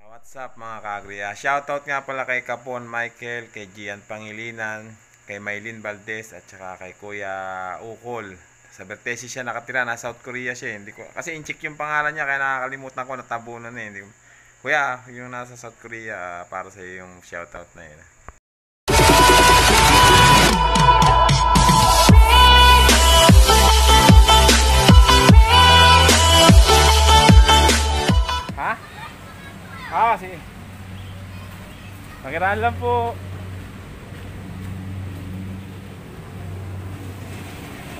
What's up mga ka-agri? Shoutout nga pala kay Kapon Michael, kay Gian Pangilinan, kay Maylin Valdez at saka kay Kuya Ukol. Sa Vertesi siya nakatira, na South Korea siya. Hindi ko, kasi incheck yung pangalan niya kaya nakakalimutan ko, natabunan na hindi ko. Kuya, yung nasa South Korea, para sa iyo yung shoutout na yun. Sige. Pakiraan lang po.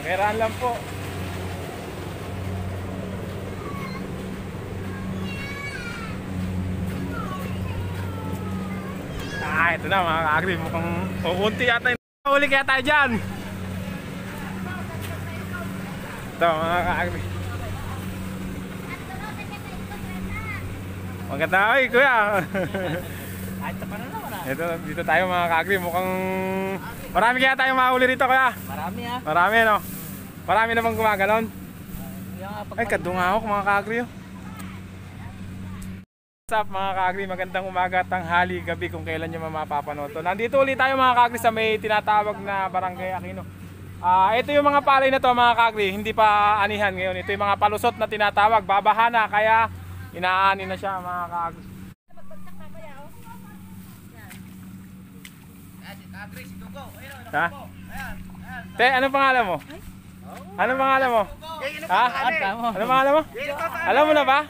Pakiraan lang po. Ito na mga ka-agri. Mukhang pupunti yata yung huli kaya tayo dyan. Ito mga ka-agri. Maganda, ay kuya. Ito, dito tayo mga ka-agri. Mukhang marami kaya tayong mahuli rito kuya. Marami ha. Marami no. Marami namang gumaganon. Ay kadungahok mga ka-agri. What's up mga ka-agri? Magandang umaga, tanghali, gabi kung kailan nyo mapapanood to. Nandito ulit tayo mga ka-agri sa may tinatawag na Barangay Aquino. Ito yung mga palay na to mga ka-agri. Hindi pa anihan ngayon. Ito yung mga palusot na tinatawag. Babaha na kaya inaani na siya mga ka-agri. Ha? Te, anong pangalan mo? Anong pangalan mo? Ha? Anong pangalan mo? Alam mo na ba?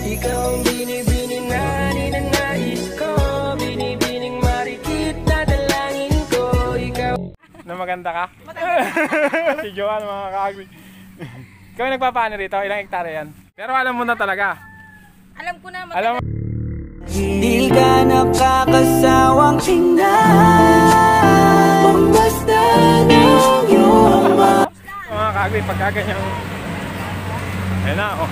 Ikaw ang binibining na ninanais ko, binibining marikit na dalangin ko. Ikaw Na maganda ka? Si Joan mga ka-agri. Ikaw yung nagpapaano rito? Ilang hektare yan? Pero alam mo na talaga. Alam ko na. Alam mo. di ka nakakasawang tingnan, pagmasdan ng iyong Mga ka-agri, pagkaganyang ayun na oh.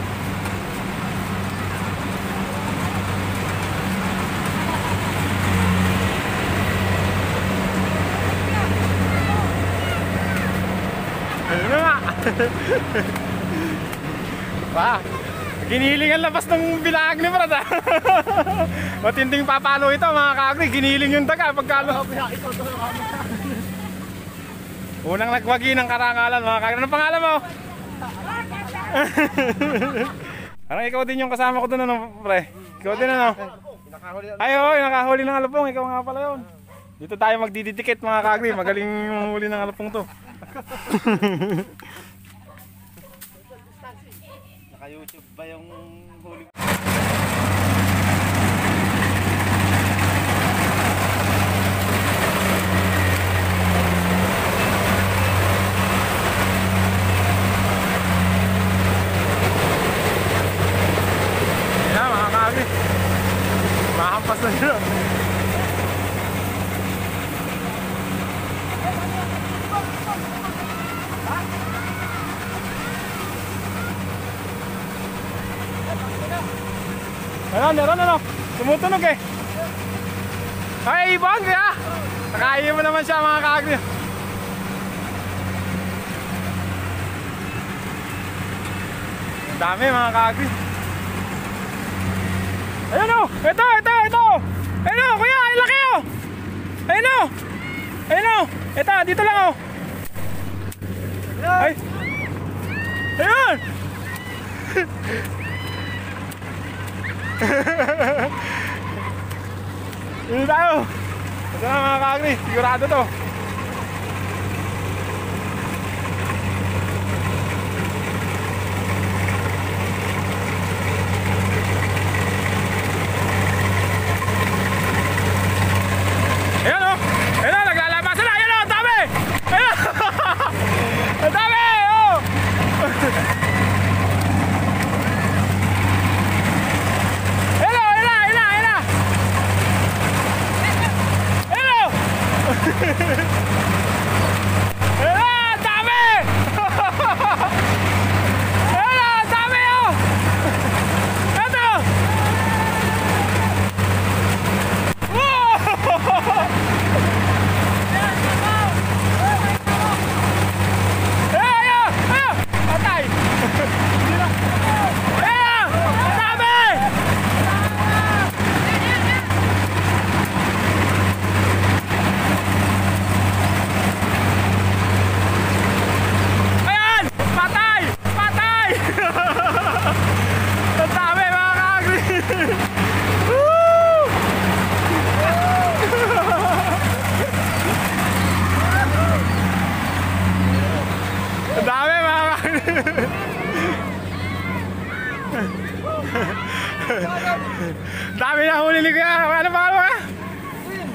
Ayun na nga. Giniling ang labas ng bilaag ni Brad. Matinding papalo ito mga ka-agri. Giniling yung taga pagkalo. Unang nagwagi ng karangalan mga ka-agri. Anong pangalan mo? Parang ikaw din yung kasama ko doon ano pre? Ikaw din ano? Ay oo, yung nakahuli ng alupong. Ikaw nga pala yun. Dito tayo magdididikit mga ka-agri. Magaling yung huli ng alupong to. Naka-YouTube ba yung huli? Yan mga ka-agri. Mahampas na nyo. Meron. Tumutunog eh. Ay, ibang kaya. Nakain mo naman siya mga ka-agri. Dami mga ka-agri. Ayun o. Ito. Ayun o, kuya. Ay, laki o. Ayun o. Ito, dito lang o. Ay. Ayun. Hindi tayo. Ito na mga ka-agri. Sigurado to. Ayan o. Ayan o. Naglalabasan na. Ayan o. Ang dami. Ayan o. Ang dami. O. Hello! Dami na huli ni Kuya. Ano pa ka?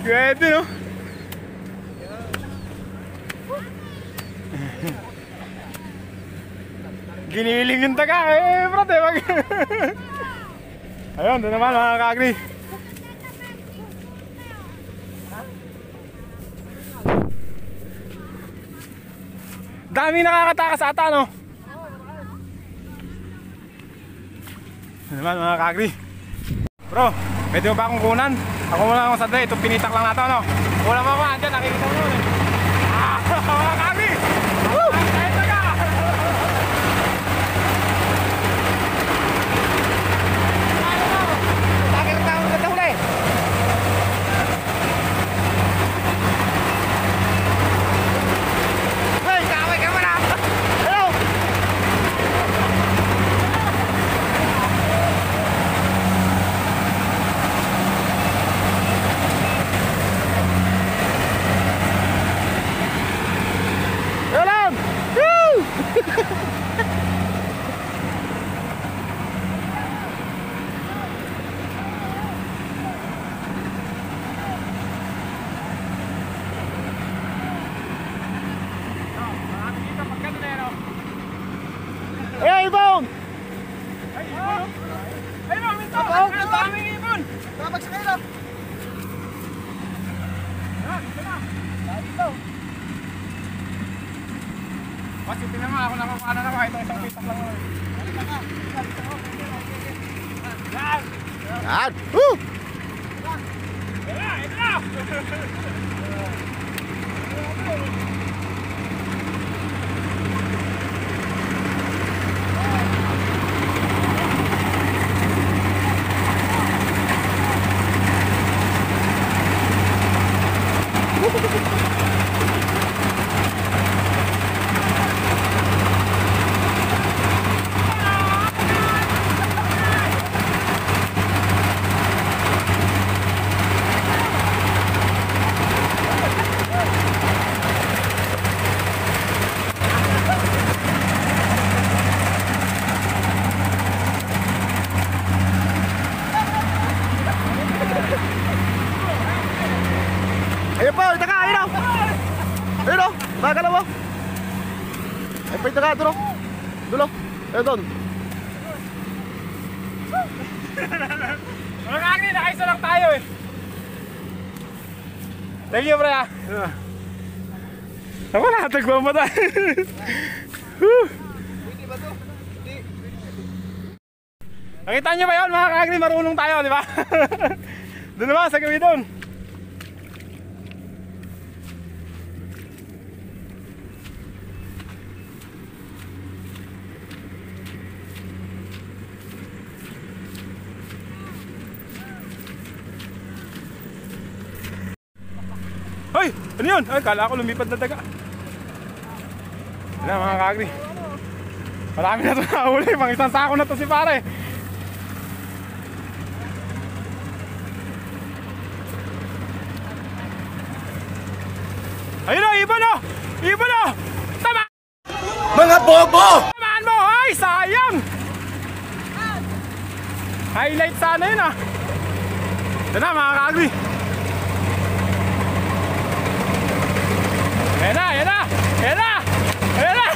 Pwede no? Giniling yung taga eh, brad eh. Ayun, doon naman mga kaagri. Dami nakakatakas ata no? Doon naman mga kaagri. Bro, pwede mo ba akong kunan? Ako muna akong sadre, itong pinitak lang nato no? Wala mo ba, andyan nakikita mo yun eh. Mga kaagri! Woo! Ayun taga! Hey, ibon! Ay, ibon! Ay, no, minto! Ang daming ibon! Tabag sa kayo! Dito na! Dito! Mas, itinan mo, ako nakakuha na kahit isang pitak lang. Yan! Yan! Woo! Ito na! Ito na! Ayun po, ito ka, ayun o! Ayun o, magalaw mo! Ayun po, ito ka, dulo! Dulo! Ayun doon! Mga kagri, nakaisa lang tayo eh. Thank you, pre ah. Ako na, tagmamatay. Nakita nyo ba yun mga kagri, marunong tayo, di ba? Doon naman, sa gawi doon. Hoy! Ano yun? Ay, kala ko lumipad na daga. Yan na mga kagri. Marami na ito nahuli. Pang isang sako na to si pare. Ayun o! Ibon o! Ibon o! Tama! Mga bobo! Tamaan mo! Ay! Sayang! Highlight sana yun ah. Ito na mga kagri. Ayan na! Ayan na! Ayan na! Ayan na!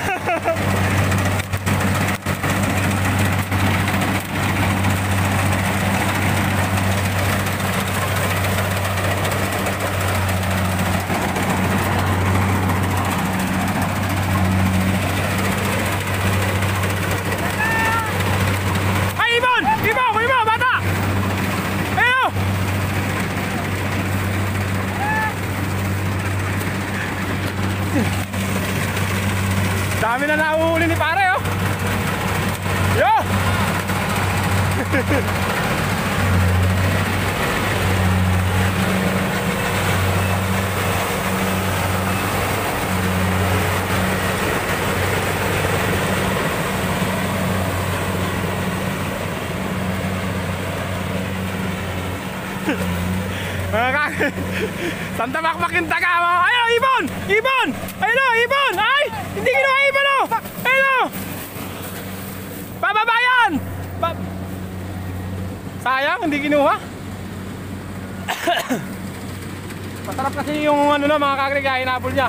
Ay! Ibon! Ibon! Ibon! Bata! Ayo! Dami na nauuli ni pare oh. Yo! Mga kaki, Santa Bakbak yung taga mo. Ayun, ibon! Ibon! Ayun o, ibon! Ay! Hindi ginawa ibon o! Ayun o! Sayang, hindi kinuha. Masarap kasi yung ano na mga kagri, kaya hinabol niya.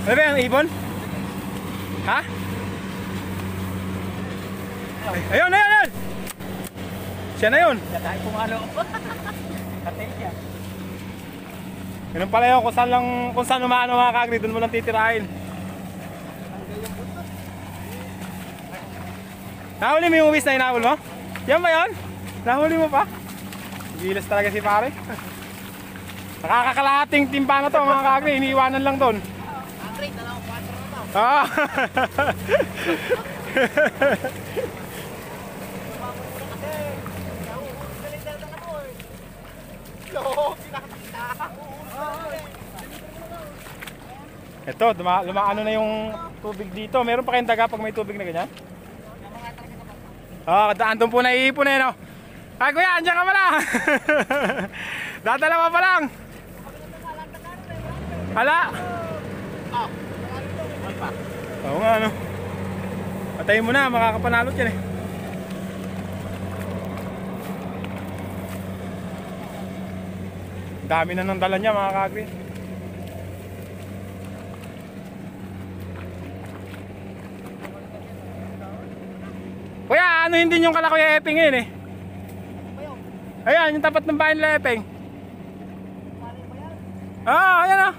Ano ba yung ibon? Ha? Ayun, ayun, ayun! Siya na yun! Siya tayo pumalo. Katay siya. Ganun pala yun, kung saan umaano mga kagri, doon mo lang titirahin. Nahuli mo yung uwis na inahul mo? Yan ba yun? Nahuli mo pa? Gilas talaga si pare. Nakakakalahating timpa na to mga kagri, iniiwanan lang doon. Kagri, 2-4 na to. Ah! Ito, lumaano na yung tubig dito. Meron pa kayong daga pag may tubig na ganyan? Andun po naiipon eh, no? Ay, kuya, andyan ka pala! Dadalawa pa lang! Hala! Oo nga, no? Patayin mo na, makakapanalot yan eh. Dami na ng dala niya mga kagri. Kuya, ano hindi yung kala Kuya Eping yun eh? Ayan, yung tapat ng bahay nila Eping. Ayan o.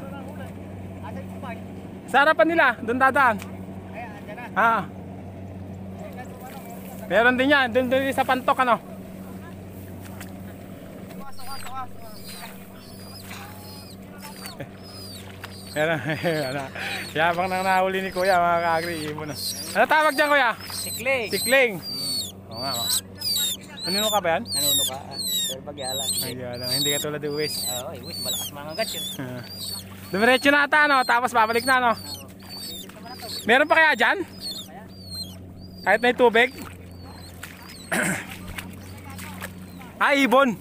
Sa harapan nila, doon dadaan. Meron din yan, doon sa pantok ano. Meron, yabang nang nahuli ni Kuya mga kaagri. Ano tawag dyan Kuya? Sikling. Sikling. Oo nga. Nanuno ka ba yan? Nanuno ka. Pero bagyalan. Bagyalan, hindi ka tulad ni Uwis. Oo, Uwis, malakas mga gat yun. Dumiretso na ata no, tapos babalik na no. Meron pa kaya dyan? Kahit may tubig? Ibon.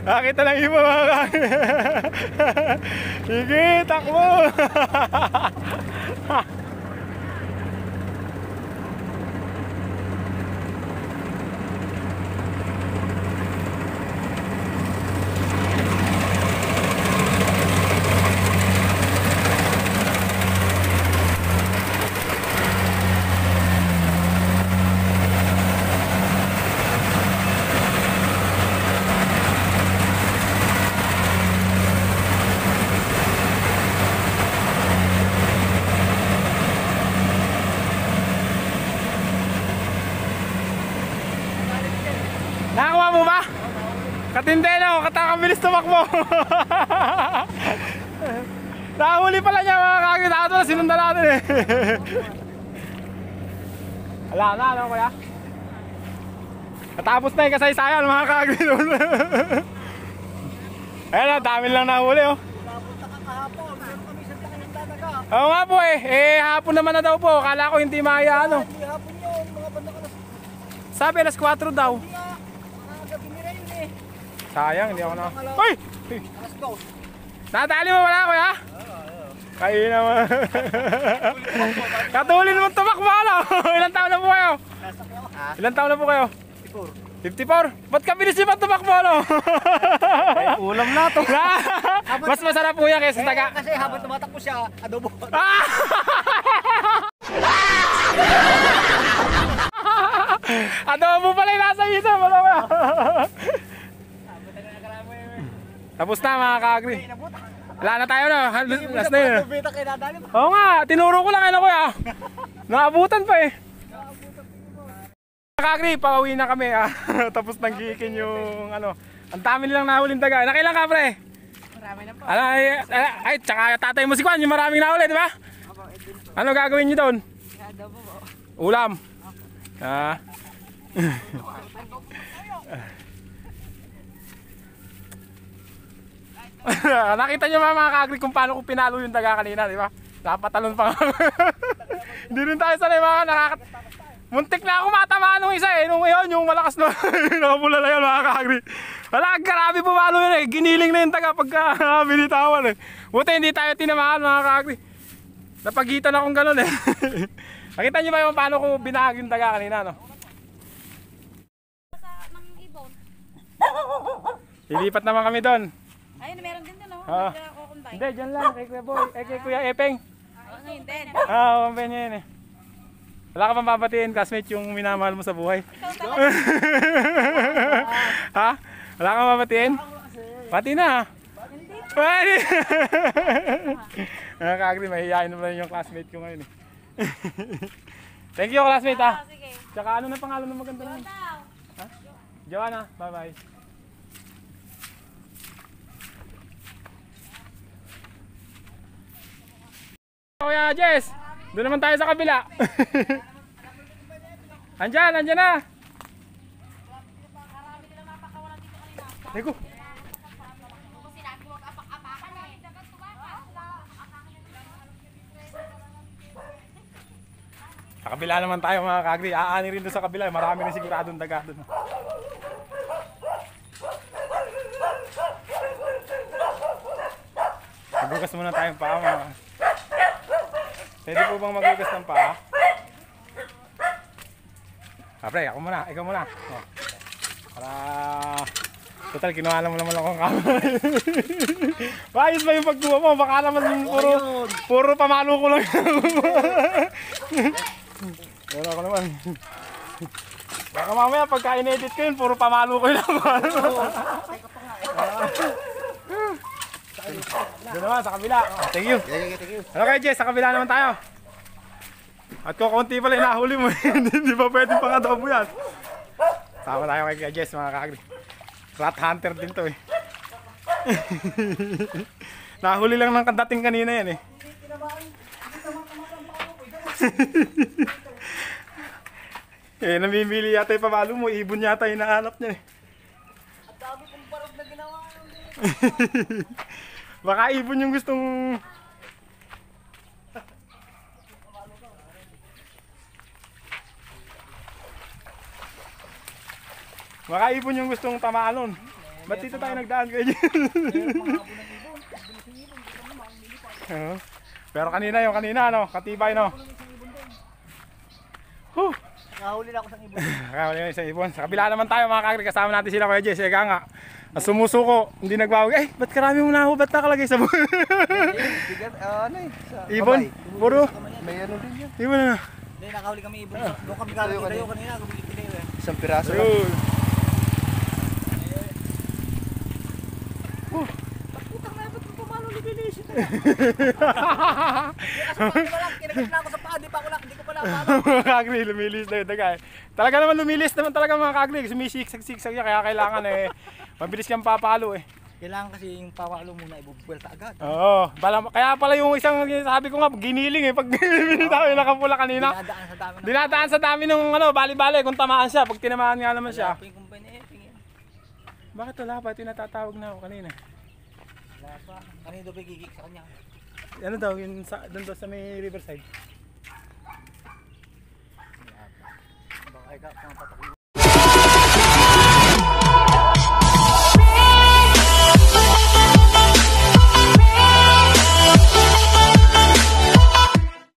Nakita lang yung mga sige, takbo. Nakakuha mo ba? Katindi no, katakabilis tumakbo. Nakahuli pala niya mga kagit. Dapat wala sinundan natin eh. Wala na ano kuya? Natapos na yung kasaysayan mga kagit. Ayan o, dami lang nahuli oh. Oo nga po eh, hapon naman na daw po. Kala ko hindi maya ano. Sabi alas 4 daw. Sayang, hindi ako na. Uy! Natali mo wala kuya? Kayo naman. Katulin mo tumakbo ano? Ilang taon na po kayo? Ilang taon na po kayo? 54? Ba't kabilis nyo pa tumakbo ano? Ulam na to. Mas masarap po yan kaysa taga. Kasi habang tumatakbo siya, adobo. Adobo pala yung nasa isa. Wala ba? Tapos na mga ka-agri. Wala na tayo na. Last na yun. Bita kayo nadali. Oo nga, tinuro ko lang ano kuya. Naabutan pa eh. Kakagri, pauwi na kami ah. Tapos nanggikin yung ano. Ang dami nilang nahuling daga. Nakailan ka pre? Marami na po. Ay, tsaka tatay mo si Kwan, yung maraming nahuli, di ba? Ano gagawin niyo doon? Adobo po. Ulam. Ah. Nakita niyo mga kakagri kung paano ko pinalo yung daga kanina, di ba? Napatalon pa. Hindi rin tayo sanay mga nakakat... Muntik na ako matamaan nung isa eh. Nung yun, yung malakas na nakapula na yun mga kakagri. Wala, grabe pumalo yun eh. Giniling na yung taga pagka binitawan eh. Buti hindi tayo tinamaan mga kakagri. Napagitan akong ganun eh. Nakita niyo ba yung paano ko binahag yung taga kanina no? Lilipat naman kami doon. Ayun, meron din doon, oh. Ah. Nagko-combine. Hindi, dyan lang. Kay Kuya Boy. Kay Kuya Epeng. Ngayon din. Kumpanya yun eh. Wala ka pang babatiin, classmate, yung minamahal mo sa buhay. Ha? Wala ka pang babatiin? Pati na. Pati. Nakaka-agree, mahihayin naman yung classmate ko ngayon eh. Thank you, classmate ha. Sige. Tsaka ano na pangalan ng maganda na? Ha? Joanna, bye-bye. Kuya Jess, doon naman tayo sa kabila. Andyan na. Lego. Sa kabila naman tayo mga kagri. Aani rin doon sa kabila. Marami rin siguradong daga doon. Magugas muna tayong paa mga. Pwede po bang magugas ng paa? Pre, ako muna. Ikaw muna. Oh. Para... Total, kinuha mo naman akong camera. Ayos ba yung pagkuha mo? Baka naman puro pamalo ko lang. Wala ko naman. Baka mamaya pagka in-edit ko yun, puro pamalo ko lang. Doon naman, sa kabila. Thank you. Hello kayo Jess, sa kabila naman tayo. At kukunti pala inahuli mo. Hindi ba pwedeng pang adobo yan? Sama tayo kay Jess mga kakagri. Rat hunter din to eh. Nahuli lang ng kadating kanina yan eh. Namimili yata yung pamalo mo. Ibon yata yung nahanap niya eh. At dami kong barog na ginawa. Baka ibon yung gustong... Baka ibon yung gustong tamaan. Ba't dito tayo nagdaan kayo dyan? Pero kanina yung kanina no, katibay no. Nahuli na ako sa ibon. Nakahuli na isang ibon. Sa kabila naman tayo mga kakri, kasama natin sila Kuya Jess. Eka nga, sumusuko, hindi nagbawag. Eh, ba't karami mong nahu? Ba't nakalagay sa buhay? Ano eh? Ibon? Puro? May ano din yan. Ibon na. Hindi, nakahuli kami ibon. Doon kami kakakita yun kanina. Gumili eh. Isang piraso lang. Ayun. Putang na, ba't mo pamalo libilis ito? Kinagat na ako sa paa, hindi ko pala palo. Mga kagri, lumilis na yun. Talaga naman lumilis naman talaga mga kagri. Sumisiksag-siksag niya, kaya kailangan eh. Mabilis kang papalo eh. Kailangan kasi yung pawalo muna ibubuelta agad. Oo. Kaya pala yung isang sabi ko nga, giniling eh. Pag binitaw yung nakapula kanina. Dinadaan sa dami. Dinadaan sa dami nung bali-bali kung tamaan siya. Pag tinamaan nga naman siya. Wala pa yung kumpanya eh. Tingin. Bakit wala pa? Tinatatawag na ako kanina. Wala pa. Kanina daw pagigik sa kanya. Ano daw, yun doon daw sa may riverside. Baka ikaw, patak